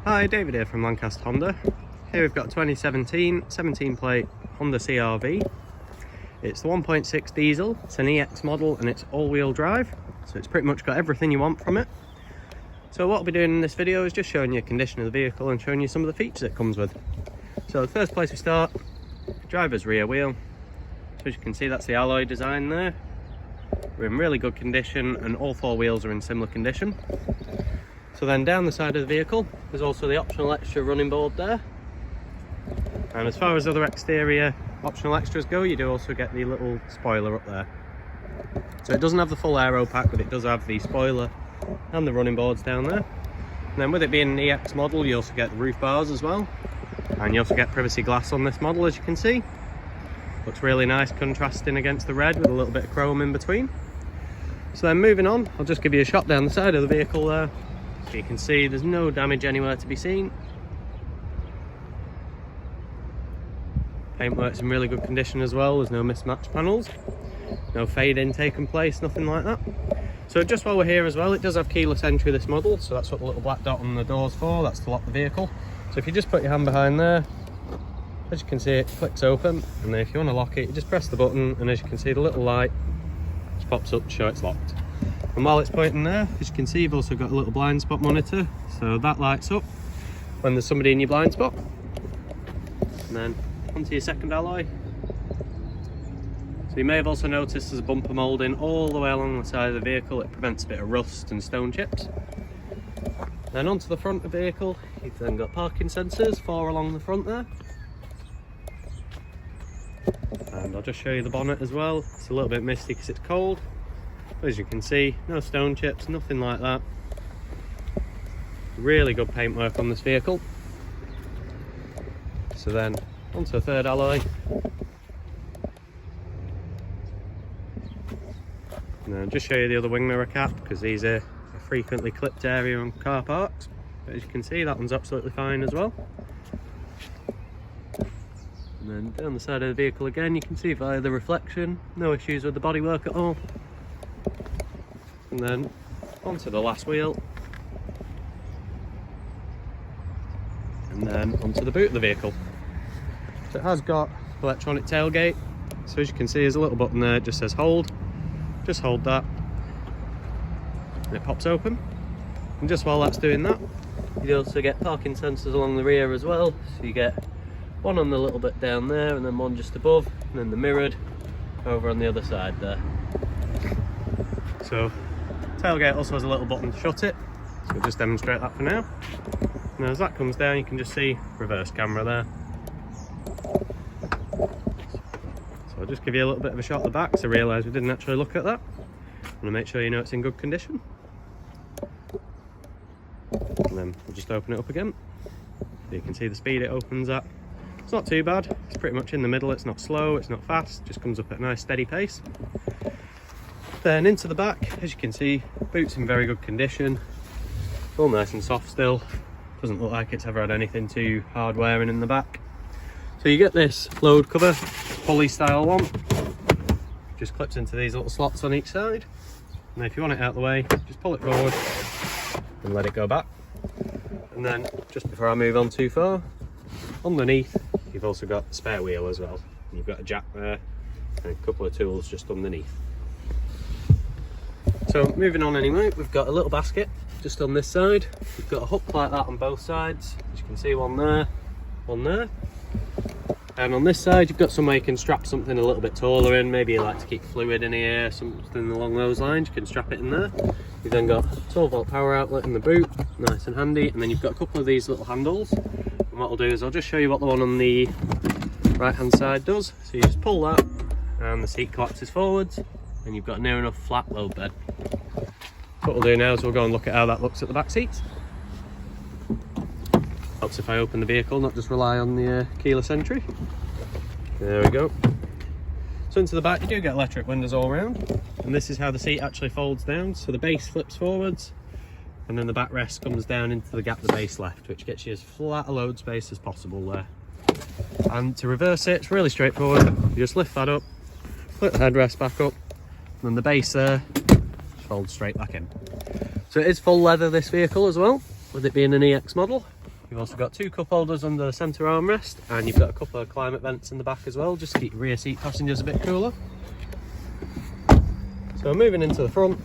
Hi, David here from Lancaster Honda. Here we've got a 2017 17 plate Honda CR-V. It's the 1.6 diesel, it's an EX model and it's all-wheel drive, so it's pretty much got everything you want from it. So what I'll be doing in this video is just showing you the condition of the vehicle and showing you some of the features it comes with. So the first place we start, driver's rear wheel. So as you can see, that's the alloy design there. We're in really good condition and all four wheels are in similar condition. So then down the side of the vehicle, there's also the optional extra running board there. And as far as other exterior optional extras go, you do also get the little spoiler up there. So it doesn't have the full aero pack, but it does have the spoiler and the running boards down there. And then with it being an EX model, you also get the roof bars as well. And you also get privacy glass on this model, as you can see. Looks really nice, contrasting against the red with a little bit of chrome in between. So then moving on, I'll just give you a shot down the side of the vehicle there. So you can see there's no damage anywhere to be seen. Paintwork's in really good condition as well, there's no mismatched panels. No fade in taking place, nothing like that. So just while we're here as well, it does have keyless entry, this model, so that's what the little black dot on the door's for, that's to lock the vehicle. So if you just put your hand behind there, as you can see it clicks open, and then if you want to lock it, you just press the button, and as you can see the little light just pops up to show it's locked. And while it's pointing there, as you can see, you've also got a little blind spot monitor, so that lights up when there's somebody in your blind spot. And then onto your second alloy. So you may have also noticed there's a bumper moulding all the way along the side of the vehicle. It prevents a bit of rust and stone chips. Then onto the front of the vehicle, you've then got parking sensors, 4 along the front there. And I'll just show you the bonnet as well. It's a little bit misty because it's cold. But as you can see, no stone chips, nothing like that. Really good paintwork on this vehicle. So then onto the third alloy. And then I'll just show you the other wing mirror cap, because these are a frequently clipped area on car parks. But as you can see, that one's absolutely fine as well. And then down the side of the vehicle again, you can see via the reflection, no issues with the bodywork at all. And then onto the last wheel. And then onto the boot of the vehicle. So it has got electronic tailgate. So as you can see, there's a little button there, it just says hold. Just hold that. And it pops open. And just while that's doing that, you also get parking sensors along the rear as well. So you get one on the little bit down there, and then one just above, and then the mirrored over on the other side there. So tailgate also has a little button to shut it, so we'll just demonstrate that for now. Now as that comes down, you can just see reverse camera there. So I'll just give you a little bit of a shot at the back, so I realise we didn't actually look at that. I want to make sure you know it's in good condition. And then we'll just open it up again. So you can see the speed it opens at. It's not too bad, it's pretty much in the middle, it's not slow, it's not fast, it just comes up at a nice steady pace. Then into the back, as you can see, boot's in very good condition, all nice and soft still, doesn't look like it's ever had anything too hard wearing in the back. So you get this load cover, pulley style one, just clips into these little slots on each side, and if you want it out of the way, just pull it forward and let it go back. And then just before I move on too far, underneath you've also got a spare wheel as well. You've got a jack there and a couple of tools just underneath. So moving on anyway, we've got a little basket just on this side. We've got a hook like that on both sides. As you can see, one there, one there. And on this side you've got somewhere you can strap something a little bit taller in. Maybe you like to keep fluid in here, something along those lines, you can strap it in there. You've then got a 12 volt power outlet in the boot, nice and handy. And then you've got a couple of these little handles. And what I'll do is I'll just show you what the one on the right hand side does. So you just pull that and the seat collapses forwards and you've got a near enough flat load bed. What we'll do now is we'll go and look at how that looks at the back seats. Helps if I open the vehicle, not just rely on the keyless entry. There we go. So into the back you do get electric windows all around, and this is how the seat actually folds down. So the base flips forwards and then the backrest comes down into the gap the base left, which gets you as flat a load space as possible there. And to reverse it, it's really straightforward. You just lift that up, put the headrest back up, and then the base there folds straight back in. So it is full leather, this vehicle as well, with it being an EX model. You've also got 2 cup holders under the centre armrest, and you've got a couple of climate vents in the back as well, just to keep your rear seat passengers a bit cooler. So moving into the front,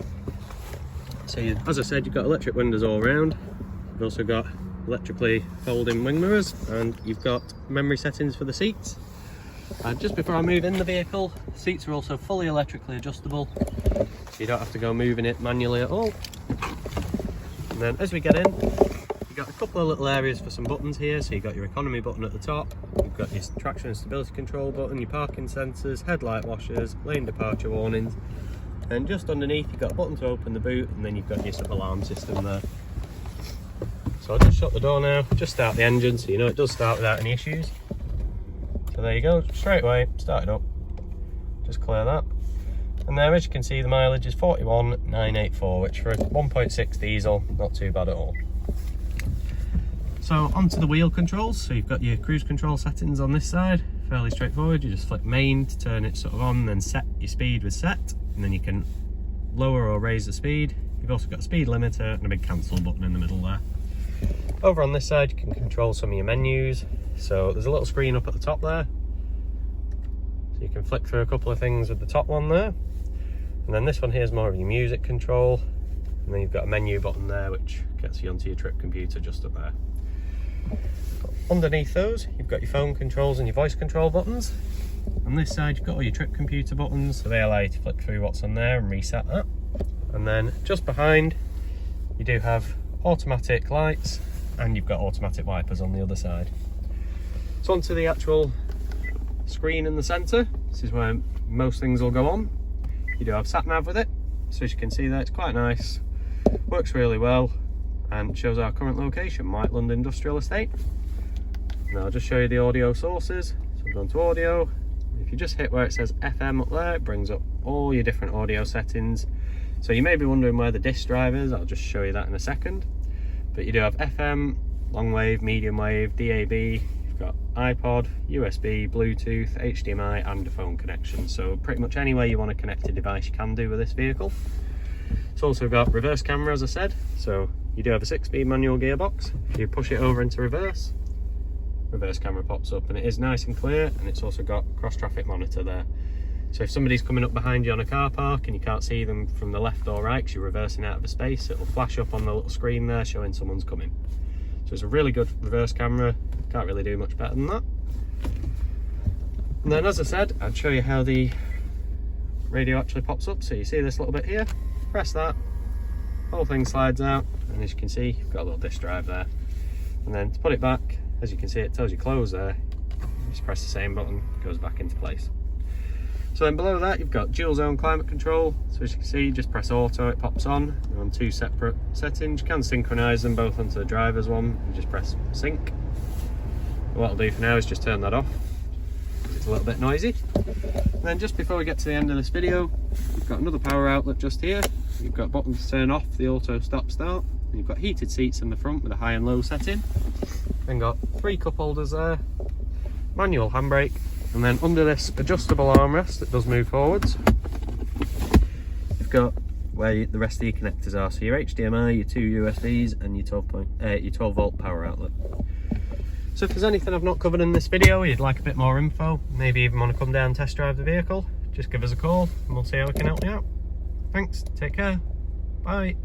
so as I said, you've got electric windows all around. You've also got electrically folding wing mirrors, and you've got memory settings for the seats. And just before I move in the vehicle, seats are also fully electrically adjustable, so you don't have to go moving it manually at all. And then as we get in, you've got a couple of little areas for some buttons here. So you've got your economy button at the top, you've got your traction and stability control button, your parking sensors, headlight washers, lane departure warnings, and just underneath you've got a button to open the boot, and then you've got your sub-alarm system there. So I'll just shut the door now, just start the engine so you know it does start without any issues. So there you go, straight away, start it up, just clear that. And there, as you can see, the mileage is 41,984, which for a 1.6 diesel, not too bad at all. So onto the wheel controls. So you've got your cruise control settings on this side, fairly straightforward. You just flick main to turn it sort of on, then set your speed with set, and then you can lower or raise the speed. You've also got a speed limiter and a big cancel button in the middle there. Over on this side, you can control some of your menus. So there's a little screen up at the top there, so you can flick through a couple of things with the top one there. And then this one here is more of your music control, and then you've got a menu button there which gets you onto your trip computer just up there. Underneath those you've got your phone controls and your voice control buttons. On this side you've got all your trip computer buttons, so they allow you to flick through what's on there and reset that. And then just behind you do have automatic lights, and you've got automatic wipers on the other side. So onto the actual screen in the centre, this is where most things will go on. You do have sat nav with it, so as you can see there, it's quite nice, works really well, and shows our current location, Whiteland Industrial Estate. Now I'll just show you the audio sources. So we'll go into audio. If you just hit where it says FM up there, it brings up all your different audio settings. So you may be wondering where the disc drive is, I'll just show you that in a second. But you do have FM, long wave, medium wave, DAB, you've got iPod, USB, Bluetooth, HDMI and a phone connection. So pretty much anywhere you want to connect a device you can do with this vehicle. It's also got reverse camera, as I said, so you do have a 6-speed manual gearbox. If you push it over into reverse camera pops up and it is nice and clear, and it's also got cross traffic monitor there. So if somebody's coming up behind you on a car park and you can't see them from the left or right because you're reversing out of a space, it'll flash up on the little screen there showing someone's coming. So it's a really good reverse camera, can't really do much better than that. And then as I said, I'd show you how the radio actually pops up. So you see this little bit here, press that, whole thing slides out, and as you can see you've got a little disc drive there. And then to put it back, as you can see it tells you close there, you just press the same button, it goes back into place. So then below that you've got dual zone climate control. So as you can see, you just press auto, it pops on. You're on 2 separate settings. You can synchronise them both onto the driver's one. You just press sync. What I'll do for now is just turn that off, because it's a little bit noisy. And then just before we get to the end of this video, you've got another power outlet just here. You've got a button to turn off the auto stop start. And you've got heated seats in the front with a high and low setting. Then got 3 cup holders there, manual handbrake. And then under this adjustable armrest that does move forwards, you've got where the rest of your connectors are. So your HDMI, your 2 USBs and your 12 volt power outlet. So if there's anything I've not covered in this video, you'd like a bit more info, maybe even want to come down and test drive the vehicle, just give us a call and we'll see how we can help you out. Thanks, take care, bye.